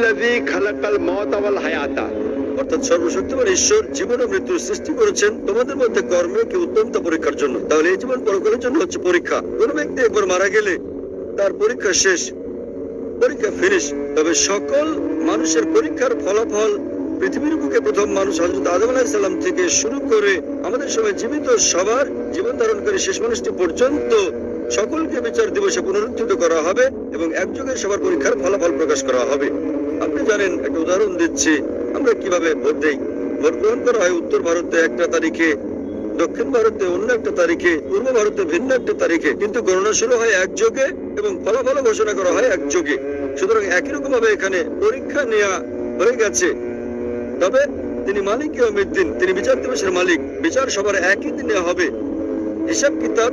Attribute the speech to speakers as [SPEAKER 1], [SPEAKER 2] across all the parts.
[SPEAKER 1] হুয়াল্লাযী খালাকাল মাউতা ওয়াল হায়াতা,
[SPEAKER 2] অর্থাৎ সর্বশক্তিমান ঈশ্বর জীবন ও মৃত্যু সৃষ্টি করেছেন তোমাদের মধ্যে কর্মে কি উত্তমতা পরীক্ষার জন্য। তাহলে এই জীবন পরকালের জন্য হচ্ছে পরীক্ষা। কোন ব্যক্তি একবার মারা গেলে তার পরীক্ষা শেষ, পরীক্ষা ফিনিশ। তবে সকল মানুষের পরীক্ষার ফলাফল পৃথিবীর বুকে প্রথম মানুষ হযরত আদম আলাইহিস সালাম থেকে শুরু করে আমাদের সময় জীবিত সবার জীবন ধারণকারী শেষ মানুষটি পর্যন্ত সকলকে বিচার দিবসে পুনরুত্থিত করা হবে এবং একযোগে সবার পরীক্ষার ফলাফল প্রকাশ করা হবে। আপনি জানেন, একটা উদাহরণ দিচ্ছি, আমরা কিভাবে ভোট দেই। ভোট গ্রহণ করা হয় উত্তর ভারতে একটা তারিখে, দক্ষিণ ভারতে অন্য একটা তারিখে, পূর্ব ভারতে ভিন্ন একটা তারিখে, কিন্তু গণনা শুরু হয় একযোগে এবং ফলাফল ঘোষণা করা হয় একযোগে। সুতরাং একই রকম ভাবে এখানে পরীক্ষা নেওয়া হয়ে গেছে। তবে তিনি মালিক ইয়াউমিদ্দিন, তিনি বিচার দিবসের মালিক। বিচার সবার একই দিনে হবে। হিসাব কিতাব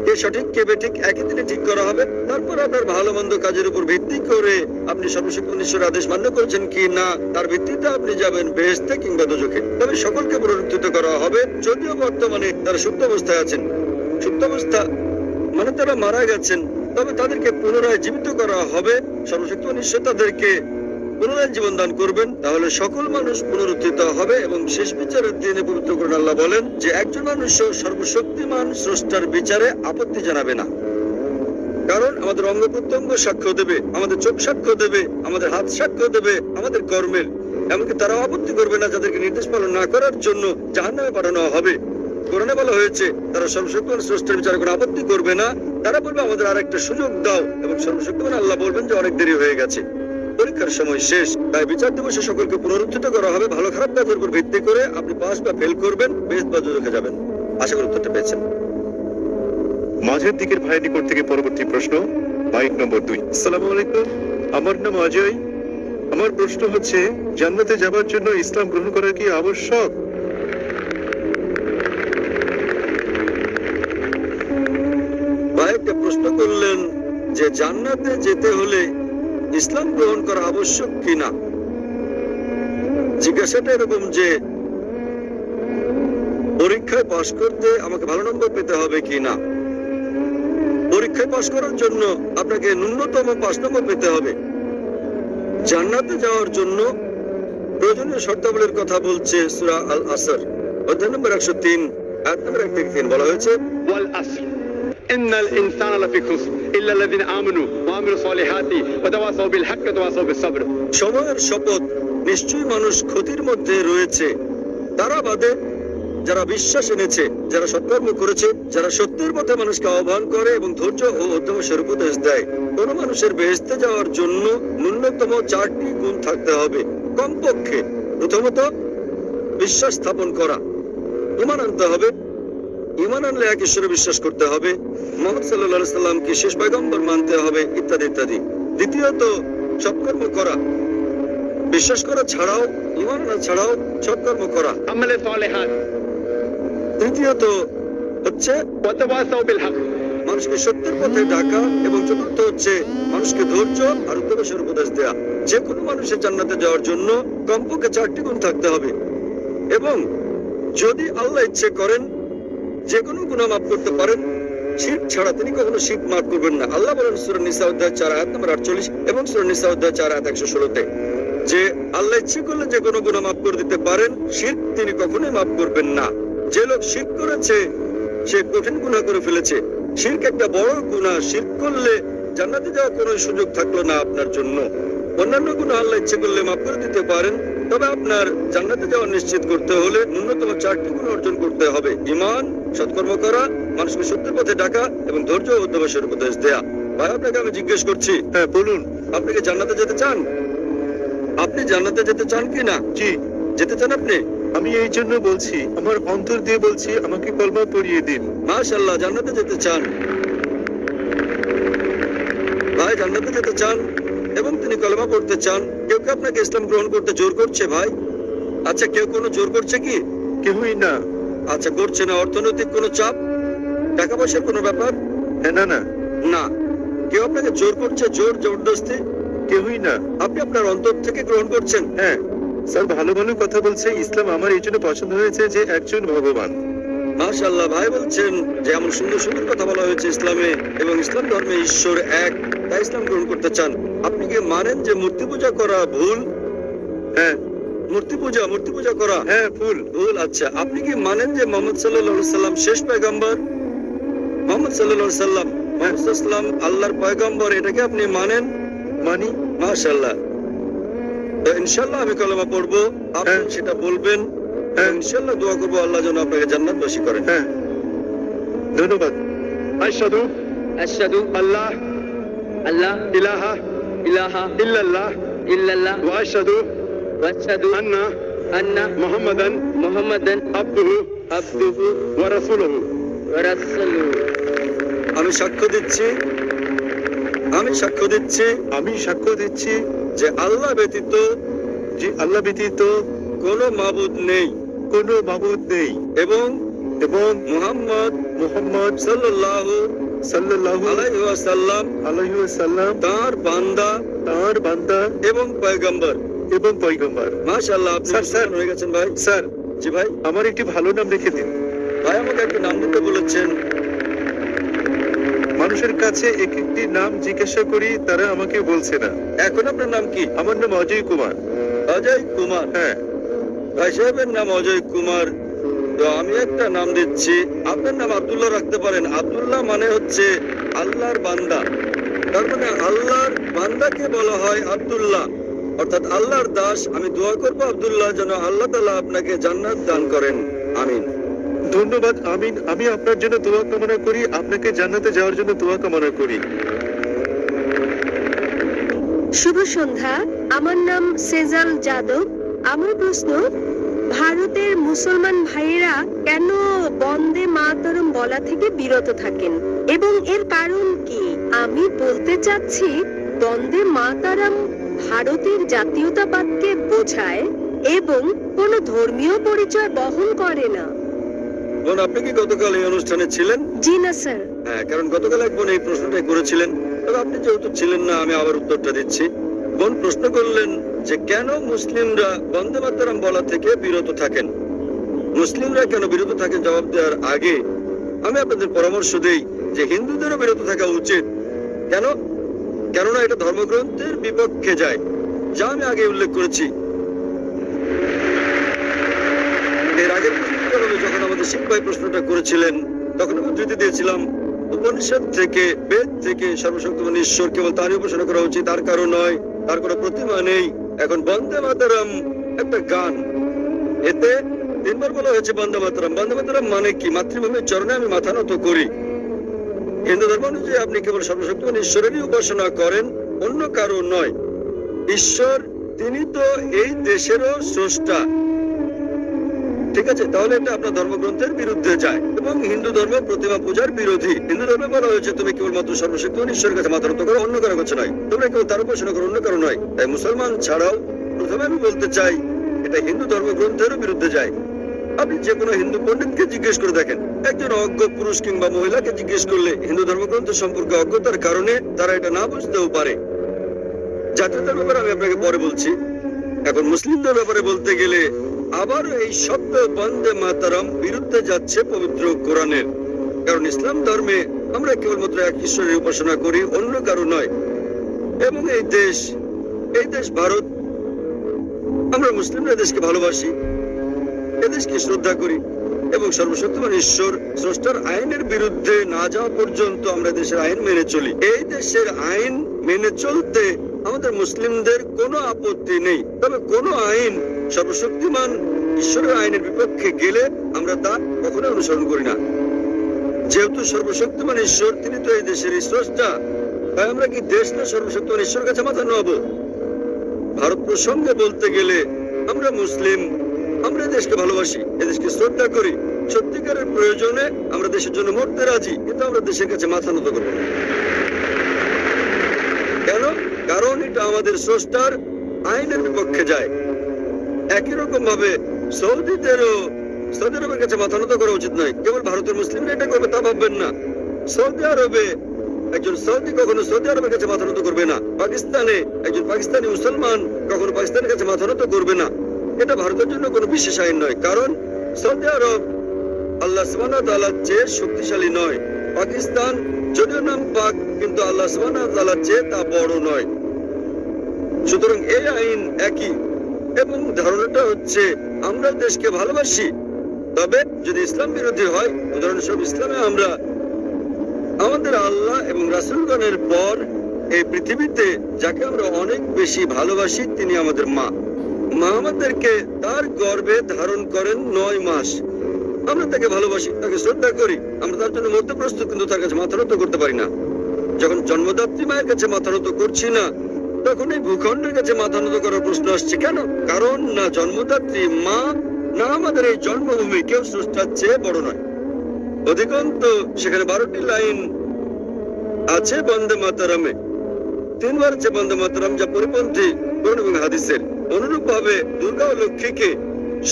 [SPEAKER 2] কে সঠিক কে বেঠিক একই দিনে ঠিক করা হবে। তারপর আপনার ভালো মন্দ কাজের উপর ভিত্তি করে আপনি সর্বশক্তিমান ঈশ্বরের আদেশ মান্য করেছেন কি না, তার ভিত্তিতে আপনি যাবেন বেহেশতে কিংবা দোজখে। তবে সকলকে পুনরুত্থিত করা হবে, যদিও বর্তমানে তারা সুপ্ত অবস্থায় আছেন। সুপ্ত অবস্থা মানে তারা মারা গেছেন, তবে তাদেরকে পুনরায় জীবিত করা হবে। সর্বশক্তিমান ঈশ্বর তাদেরকে পুনরায় জীবন দান করবেন। তাহলে সকল মানুষ পুনরুত্থিত হবে এবং শেষ বিচারের দিনে পবিত্র কোরআন আল্লাহ বলেন যে একজন মানুষ সর্বশক্তিমান স্রষ্টার বিচারে আপত্তি জানাবে না। কারণ আমাদের অঙ্গ প্রত্যঙ্গ সাক্ষ্য দেবে, আমাদের চোখ সাক্ষ্য দেবে, আমাদের হাত সাক্ষ্য দেবে আমাদের কর্মের। এমনকি তারাও আপত্তি করবে না যাদেরকে নির্দেশ পালন না করার জন্য জাহান্নামে পাঠানো হবে। কোরআনে বলা হয়েছে তারা সর্বশক্তিমান স্রষ্টার বিচারে কোনো আপত্তি করবে না। তারা বলবে আমাদের আর একটা সুযোগ দাও, এবং সর্বশক্তিমান আল্লাহ বলবেন যে অনেক দেরি হয়ে গেছে, পরীক্ষার সময় শেষ। তাই বিচার দিবসে সকলকে পুনরুত্থিত করা হবে ভালো খারাপ কাজের উপর ভিত্তি করে। আপনি পাস বা ফেল করবেন, বেহেশত বা দোজখে যাবেন। আশা করি উত্তরটা পেয়েছেন।
[SPEAKER 3] মাঝের দিকের ভাইয়ের নিকট থেকে পরবর্তী প্রশ্ন, বাইক নম্বর 2। আসসালামু আলাইকুম, আমার নাম অজয়। আমার প্রশ্ন হচ্ছে, জান্নাতে যাবার জন্য ইসলাম গ্রহণ করা কি আবশ্যক?
[SPEAKER 2] ভাই একটা প্রশ্ন করলেন যে জান্নাতে যেতে হলে ইসলাম গ্রহণ করা আবশ্যক কিনা। জিজ্ঞাসাটা এরকম যে পরীক্ষায় পাশ করতে আমাকে ভালো নম্বর পেতে হবে কিনা। পরীক্ষায় পাশ করার জন্য আপনাকে ন্যূনতম 5 নম্বর পেতে হবে। জান্নাতে যাওয়ার জন্য প্রয়োজনীয় শর্তাবলীর কথা বলছে সূরা আল আসর অধ্যায় নম্বর 103 আয়াত নম্বর 1 থেকে 3। বলা হয়েছে
[SPEAKER 1] ওয়াল আসর ইন্নাল ইনসানা লাফি খুসর ইল্লা আল্লাযিনা আমানু ওয়া আমিলুস সলিহাতি ওয়া তাওয়াসাউ বিল হাক্কি ওয়া তাওয়াসাউ বিস সাবর।
[SPEAKER 2] সময়ের শপথ, নিশ্চয়ই মানুষ ক্ষতির মধ্যে রয়েছে, তারা বাদে যারা বিশ্বাস এনেছে, যারা সৎকর্ম করেছে, যারা সত্যের পথে মানুষকে আহ্বান করে এবং ধৈর্য ও অধ্যবসায়ের উপদেশ দেয়। কোন মানুষের বেহেশতে যাওয়ার জন্য ন্যূনতম 4টি গুণ থাকতে হবে। কমপক্ষে প্রথমত বিশ্বাস স্থাপন করা, ঈমান আনতে হবে। ঈমান আনলে এক ঈশ্বরে বিশ্বাস করতে হবে, মুহাম্মদ সাল্লাল্লাহু আলাইহি সাল্লামকে শেষ পয়গম্বর মানতে হবে, ইত্যাদি ইত্যাদি। দ্বিতীয়ত সৎকর্ম করা, বিশ্বাস করা ছাড়াও, ঈমান আনা ছাড়াও সৎকর্ম করা।
[SPEAKER 1] আমালে সলিহাত।
[SPEAKER 2] তৃতীয়ত হচ্ছে
[SPEAKER 1] ওয়া তাওয়াসাউ বিল হক,
[SPEAKER 2] মানুষকে সত্যের পথে ডাকা। এবং চতুর্থ হচ্ছে মানুষকে ধৈর্য আর অধ্যবসায়ের উপদেশ দেয়া। যে কোনো মানুষের জান্নাতে যাওয়ার জন্য কমপক্ষে 4টি গুণ থাকতে হবে। এবং যদি আল্লাহ ইচ্ছে করেন যে কোনো গুনাহ মাফ করতে পারেন, শিরক ছাড়া তিনি কখনো শিরক মাফ করবেন না। আল্লাহ বলেন সূরা নিসা অধ্যায় 4 আয়াত নম্বর 48 এবং সূরা নিসা অধ্যায় 4 আয়াত 116 যে আল্লাহ ইচ্ছে করলে যে কোনো গুনাহ মাফ করে দিতে পারেন, শিরক তিনি কখনোই মাফ করবেন না। যে লোক শিরক করেছে সে কঠিন গুনাহ করে ফেলেছে। শিরক একটা বড় গুনাহ। শিরক করলে জান্নাতে যাওয়ার কোনো সুযোগ থাকলো না আপনার জন্য। অন্যান্য গুনাহ আল্লাহ ইচ্ছে করলে মাফ করে দিতে পারেন, তবে আপনার জান্নাতে যাওয়া নিশ্চিত করতে হলে ন্যূনতম 4টি গুণ অর্জন করতে হবে। ঈমান, সৎকর্ম করা, মানুষকে সত্যের পথে ডাকা এবং ধৈর্য ও অধ্যবসায়ের উপদেশ দেয়া। ভাই আপনাকে আমি জিজ্ঞেস করছি,
[SPEAKER 3] হ্যাঁ বলুন।
[SPEAKER 2] আপনি কি জান্নাতে যেতে চান? আপনি জান্নাতে যেতে চান কি না?
[SPEAKER 3] জি,
[SPEAKER 2] যেতে চান আপনি?
[SPEAKER 3] আমি এই জন্য বলছি, আমার অন্তর দিয়ে বলছি, আমাকে কলমা পড়িয়ে দিন।
[SPEAKER 2] মাশাআল্লাহ, জান্নাতে যেতে চান। ভাই জান্নাতে যেতে চান এবং তিনি কলেমা পড়তে চান। কেউ কি আপনাকে ইসলাম গ্রহণ করতে জোর করছে ভাই? আচ্ছা, কেউ কোনো জোর করছে কি?
[SPEAKER 3] কেউই না।
[SPEAKER 2] আচ্ছা, করছে না। অর্থনৈতিক কোনো চাপ, টাকা পয়সার কোনো ব্যাপার?
[SPEAKER 3] হ্যাঁ, না না
[SPEAKER 2] না। কেউ আপনাকে জোর করছে, জোর জবরদস্তি?
[SPEAKER 3] কেউই না।
[SPEAKER 2] আপনি আপনার অন্তর থেকে গ্রহণ করছেন?
[SPEAKER 3] হ্যাঁ স্যার, ভালো ভালো কথা বলছে। ইসলাম আমার এই জন্য পছন্দ হয়েছে যে একজন ভগবান।
[SPEAKER 2] মাশাআল্লাহ, ভাই বলছেন যে এমন সুন্দর সুন্দর কথা বলা হয়েছে ইসলামে এবং ইসলাম ধর্মে ঈশ্বর এক, তাই ইসলাম গ্রহণ করতে চান। আপনি কি মানেন যে মূর্তি পূজা করা ভুল?
[SPEAKER 3] হ্যাঁ
[SPEAKER 2] মূর্তি পূজা করা
[SPEAKER 3] হ্যাঁ ভুল।
[SPEAKER 2] ভুল। আচ্ছা, আপনি কি মানেন যে মোহাম্মদ সাল্লাল্লাহু আলাইহি সাল্লাম শেষ পয়গম্বর? মোহাম্মদ সাল্লাল্লাহু আলাইহি সাল্লাম আল্লাহর পয়গম্বর, এটাকে আপনি মানেন?
[SPEAKER 3] মানি।
[SPEAKER 2] মাশাআল্লাহ। তো ইনশাআল্লাহ আমি কলেমা পড়বো, আপনি
[SPEAKER 3] হ্যাঁ।
[SPEAKER 2] সেটা বলবেন।
[SPEAKER 3] হ্যাঁ।
[SPEAKER 2] ইনশাআল্লাহ দোয়া করবো আল্লাহ যেন আপনাকে জান্নাতবাসী করেন।
[SPEAKER 3] হ্যাঁ, ধন্যবাদ।
[SPEAKER 1] আশহাদু
[SPEAKER 4] أشهد
[SPEAKER 1] আল্লাহ
[SPEAKER 4] الله
[SPEAKER 1] ইলাহা
[SPEAKER 4] إله
[SPEAKER 1] ইল্লাল্লাহ
[SPEAKER 4] إلا الله
[SPEAKER 1] ওয়া আশহাদু
[SPEAKER 4] وأشهد
[SPEAKER 1] আন্না
[SPEAKER 4] أن
[SPEAKER 1] মুহাম্মাদান
[SPEAKER 4] محمدا
[SPEAKER 1] আবদুহু
[SPEAKER 4] عبده
[SPEAKER 1] ওয়া রাসূলুহু।
[SPEAKER 4] ورسوله
[SPEAKER 2] আমি সাক্ষ্য দিচ্ছি
[SPEAKER 3] আমি সাক্ষ্য দিচ্ছি
[SPEAKER 2] যে আল্লাহ ব্যতীত
[SPEAKER 3] যে আল্লাহ ব্যতীত
[SPEAKER 2] কোনো মাবুদ নেই
[SPEAKER 3] কোনো মাবুদ নেই
[SPEAKER 2] এবং
[SPEAKER 3] এবং
[SPEAKER 2] মুহাম্মদ
[SPEAKER 3] মুহাম্মদ
[SPEAKER 2] সাল্লাল্লাহু
[SPEAKER 3] সাল্লাল্লাহু
[SPEAKER 2] আলাইহি ওয়াসাল্লাম
[SPEAKER 3] আলাইহি ওয়াসাল্লাম
[SPEAKER 2] তার বান্দা
[SPEAKER 3] তার বান্দা
[SPEAKER 2] এবং পয়গম্বর।
[SPEAKER 3] এবং পয়গম্বর।
[SPEAKER 2] মাশাআল্লাহ, আপনি
[SPEAKER 3] স্যার,
[SPEAKER 2] মুসলমান হয়ে গেছেন ভাই।
[SPEAKER 3] স্যার,
[SPEAKER 2] জি ভাই।
[SPEAKER 3] আমার একটি ভালো নাম রেখে দিন।
[SPEAKER 2] ভাই আমাকে একটা নাম দিতে বলেছেন।
[SPEAKER 3] মানুষের কাছে এক একটি নাম জিজ্ঞাসা করি, তারা আমাকে বলছে না।
[SPEAKER 2] এখন আপনার নাম কি?
[SPEAKER 3] আমার নাম অজয় কুমার।
[SPEAKER 2] অজয় কুমার।
[SPEAKER 3] হ্যাঁ,
[SPEAKER 2] ভাই সাহেবের নাম অজয় কুমার। তো আমি একটা নাম দিচ্ছি, আপনার নাম আব্দুল্লাহ রাখতে পারেন। আব্দুল্লাহ মানে হচ্ছে আল্লাহর বান্দা, তার মানে আল্লাহর বান্দাকে বলা হয় আব্দুল্লাহ, অর্থাৎ আল্লাহর দাস। আমি দোয়া করবো আব্দুল্লাহ যেন আল্লাহ তাআলা আপনাকে জান্নাত দান করেন। আমিন।
[SPEAKER 3] ধন্যবাদ। আমিন। আমি আপনার জন্য দোয়া কামনা করি, আপনাকে জান্নাতে যাওয়ার জন্য দোয়া কামনা করি।
[SPEAKER 5] শুভ সন্ধ্যা, আমার নাম সেজাল যাদব। আমার প্রশ্ন, ভারতের মুসলমান ভাইয়েরা কেন বন্দে মাতরম বলা থেকে বিরত থাকেন এবং এর কারণ কি? আমি বলতে চাচ্ছি বন্দে মাতরম ভারতের জাতীয়তাবাদকে বোঝায় এবং কোনো ধর্মীয় পরিচয় বহন করে না।
[SPEAKER 2] বোন, আপনি কি গতকাল এই অনুষ্ঠানে ছিলেন?
[SPEAKER 5] জি না স্যার।
[SPEAKER 2] হ্যাঁ, কারণ গতকাল এক বোন এই প্রশ্নটাই করেছিলেন। তবে আপনি যেহেতু ছিলেন না, আমি আবার উত্তরটা দিচ্ছি। বোন প্রশ্ন করলেন যে কেন মুসলিমরা বন্দে মাতরম বলা থেকে বিরত থাকেন। মুসলিমরা কেন বিরত থাকেন জবাব দেওয়ার আগে আমি আপনাদের পরামর্শ দেই যে হিন্দুদেরও বিরত থাকা উচিত। কেন? কেননা এটা ধর্মগ্রন্থের বিপক্ষে যায়, যা আমি আগে উল্লেখ করেছি। এর আগের প্রশ্নটা যখন আমাদের শিখ ভাই প্রশ্নটা করেছিলেন, তখন আমি উদ্ধৃতি দিয়েছিলাম উপনিষদ থেকে, বেদ থেকে, সর্বশক্তিমান ঈশ্বর কেবল তারই উপাসনা করা উচিত, তার কারণ নয়, তার কোনো প্রতিমা নেই। এখন বন্দে মাতরম একটা গান, এতে তিনবার বলা হয়েছে বন্দে মাতরম। বন্দে মাতরম মানে কি? মাতৃভূমির চরণে আমি মাথা নত করি। হিন্দু ধর্ম অনুযায়ী আপনি কেবল সর্বশক্তিমান ঈশ্বরেরই উপাসনা করেন, অন্য কারো নয়। ঈশ্বর তিনি তো এই দেশেরও স্রষ্টা, ঠিক আছে? তাহলে এটা আপনার ধর্মগ্রন্থের বিরুদ্ধে যায় এবং হিন্দু ধর্ম প্রতিমা পূজার বিরোধী। হিন্দু ধর্মে বলা হয়েছে তুমি কেবলমাত্র সর্বশক্তিমান ঈশ্বরের কাছে মাথা নত করো, অন্য কারো কাছে নয়। তোমরা কেবল তার উপাসনা করো, অন্য কারো নয়। তাই মুসলমান ছাড়াও প্রথমে আমি বলতে চাই এটা হিন্দু ধর্মগ্রন্থেরও বিরুদ্ধে যায়। আপনি যে কোনো হিন্দু পণ্ডিতকে জিজ্ঞেস করে দেখেন, একজন অজ্ঞ পুরুষ কিংবা মহিলাকে জিজ্ঞেস করলে হিন্দু ধর্মগ্রন্থ সম্পর্কে অজ্ঞতার কারণে তারা এটা না বুঝতেও পারে। জাতীয়তার ব্যাপারে আমি আপনাকে পরে বলছি। এখন মুসলিমদের ব্যাপারে বলতে গেলে আবার এই শব্দ বন্দে মাতরম বিরুদ্ধে যাচ্ছে পবিত্র কোরআনের। কারণ ইসলাম ধর্মে আমরা কেবলমাত্র এক ঈশ্বরের উপাসনা করি, অন্য কারো নয়। এবং এই দেশ ভারত, আমরা মুসলিমরা দেশকে ভালোবাসি, এদেশকে শ্রদ্ধা করি এবং সর্বশক্তিমান ঈশ্বর স্রষ্টার আইনের বিরুদ্ধে না যাওয়া পর্যন্ত আমরা দেশের আইন মেনে চলি। এই দেশের আইন মেনে চলতে আমাদের মুসলিমদের কোনো আপত্তি নেই। তবে কোনো আইন সর্বশক্তিমান ঈশ্বরের আইনের বিপক্ষে গেলে আমরা তা কখনো অনুসরণ করি না। যেহেতু সর্বশক্তিমান ঈশ্বর তিনি তো এই দেশের স্রষ্টা, তাই আমরা কি দেশ না সর্বশক্তিমান ঈশ্বরের কাছে মাথা নোয়াবো? ভারত প্রসঙ্গে বলতে গেলে আমরা মুসলিম, আমরা দেশকে ভালোবাসি, এদেশকে শ্রদ্ধা করি। সত্যিকারের প্রয়োজনে আমরা দেশের জন্য মরতে রাজি, কিন্তু আমরা দেশের কাছে মাথা নত করবো না। কেন? কারণ এটা আমাদের স্রষ্টার আইনের বিপক্ষে যায়। একই রকম ভাবে সৌদি আরবের কাছে মাথা নত করা উচিত নয়। কেবল ভারতের মুসলিমরা এটা করবে তা ভাববেন না। সৌদি আরবে একজন সৌদি কখনো সৌদি আরবের কাছে মাথা নত করবে না। পাকিস্তানে একজন পাকিস্তানি মুসলমান কখনো পাকিস্তানের কাছে মাথা নত করবে না। এটা ভারতের জন্য কোনো বিশেষ আইন নয়, কারণ সৌদি আরব আল্লাহ সুবহানাহু ওয়া তাআলার চেয়ে শক্তিশালী নয়। পাকিস্তান যদিও নাম পাক, কিন্তু আল্লাহ সুবহানাহু ওয়া তাআলার চেয়ে তা বড় নয়। সুতরাং এই আইন একই, এবং ধারণাটা হচ্ছে আমরা দেশকে ভালোবাসি, তবে যদি ইসলাম বিরোধী হয়, উদাহরণস্বরূপ ইসলামে আমরা আমাদের আল্লাহ এবং রাসূলগণের পর এই পৃথিবীতে যাকে আমরা অনেক বেশি ভালোবাসি তিনি আমাদের মা। মা আমাদেরকে তার গর্ভে ধারণ করেন 9 মাস। আমরা তাকে ভালোবাসি, তাকে শ্রদ্ধা করি, আমরা তার জন্য মরতে প্রস্তুত, কিন্তু তার কাছে মাথা নত করতে পারি না। যখন জন্মদাত্রী মায়ের কাছে মাথা নত করছি না, তখন এই ভূখণ্ডের কাছে মাথা নত করার প্রশ্ন আসছে কেন? কারণ না জন্মদাত্রী মা, না আমাদের এই জন্মভূমি কেউ স্রষ্টার চেয়ে বড় নয়। অধিকন্ত সেখানে 12টি লাইন আছে বন্দে মাতারামে, 3 বার আছে বন্দে মাতারাম, যা পরিপন্থী কোরআন এবং হাদিসের। অনুরূপ ভাবে দুর্গা ও লক্ষ্মীকে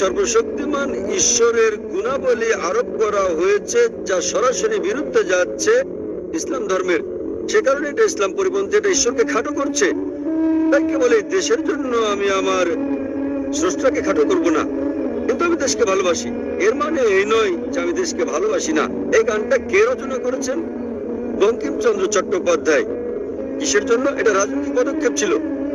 [SPEAKER 2] সর্বশক্তিমান ঈশ্বরের গুণাবলী আরোপ করা হয়েছে, যা সরাসরি বিরুদ্ধে যাচ্ছে ইসলাম ধর্মের। সে কারণে এটা ইসলাম পরিপন্থী, এটা ঈশ্বরকে খাটো করছে। তাই কেবল এই দেশের জন্য আমি আমার স্রষ্টাকে খাটো করব না, কিন্তু আমি দেশকে ভালোবাসি। এর মানে এই নয় যে আমি দেশকে ভালোবাসি না। এই গানটা কে রচনা করেছেন? বঙ্কিমচন্দ্র চট্টোপাধ্যায়। কিসের জন্য? এটা রাজনৈতিক পদক্ষেপ ছিল,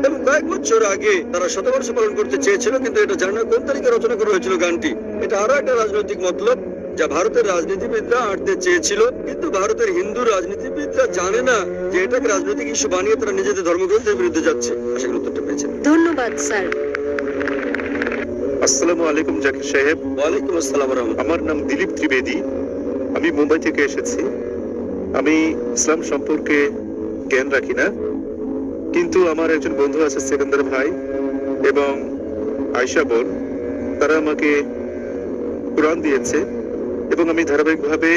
[SPEAKER 2] এবং কয়েক বছর আগে তারা শতবর্ষ পালন করতে চেয়েছিল, কিন্তু এটা জানা কোন তারিখে রচনা করা হয়েছিল গানটি। এটা আরো একটা রাজনৈতিক মতলব যা ভারতের রাজনীতিবিদরা আঁটতে চেয়েছিল, কিন্তু ভারতের হিন্দু রাজনীতিবিদরা জানে না যে এটাকে রাজনৈতিক ইস্যু বানিয়ে তারা নিজেদের ধর্মগ্রন্থের বিরুদ্ধে যাচ্ছে। আশা করি উত্তরটা পেয়েছেন।
[SPEAKER 5] ধন্যবাদ স্যার।
[SPEAKER 3] আসসালামু আলাইকুম জাকির সাহেব।
[SPEAKER 2] ওয়ালাইকুম আসসালাম ওয়া রাহমাতুল্লাহ।
[SPEAKER 3] আমার নাম দিলীপ ত্রিবেদী, আমি মুম্বাই থেকে এসেছি। আমি ইসলাম সম্পর্কে জ্ঞান রাখি না, কিন্তু আমার একজন বন্ধু আছে সেকেন্দার ভাই এবং আয়শা বোন, তারা আমাকে কোরআন দিয়েছে এবং আমি ধারাবাহিকভাবে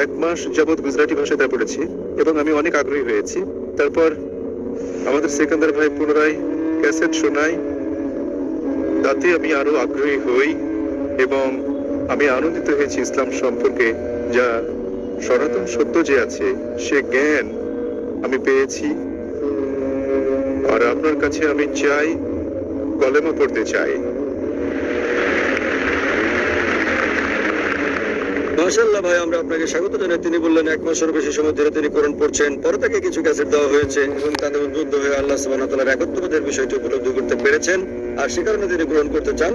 [SPEAKER 3] 1 মাস যাবৎ গুজরাটি ভাষায় তা পড়েছি এবং আমি অনেক আগ্রহী হয়েছি। তারপর আমাদের সেকেন্দার ভাই পুনরায় ক্যাসেট শোনায়, তাতে আমি আরো আগ্রহী হই এবং আমি আনন্দিত হয়েছি ইসলাম সম্পর্কে, যা সনাতন সত্য যে আছে সে জ্ঞান আমি পেয়েছি। আর আপনার কাছে আমি চাই, কলেমা পড়তে চাই।
[SPEAKER 2] মাশাআল্লাহ ভাই, আমরা আপনাকে স্বাগত জানাই। তিনি বললেন 1 মাসের বেশি সময় ধরে তিনি কোরআন পড়ছেন। পরে তাকে কিছু ক্যাসেট দেওয়া হয়েছে এবং তাদের উদ্বুদ্ধ হয়ে আল্লাহ সুবহানাহু ওয়া তাআলার একত্ববাদের বিষয়টি উপলব্ধি করতে পেরেছেন, আর সে কারণে তিনি গ্রহণ করতে চান।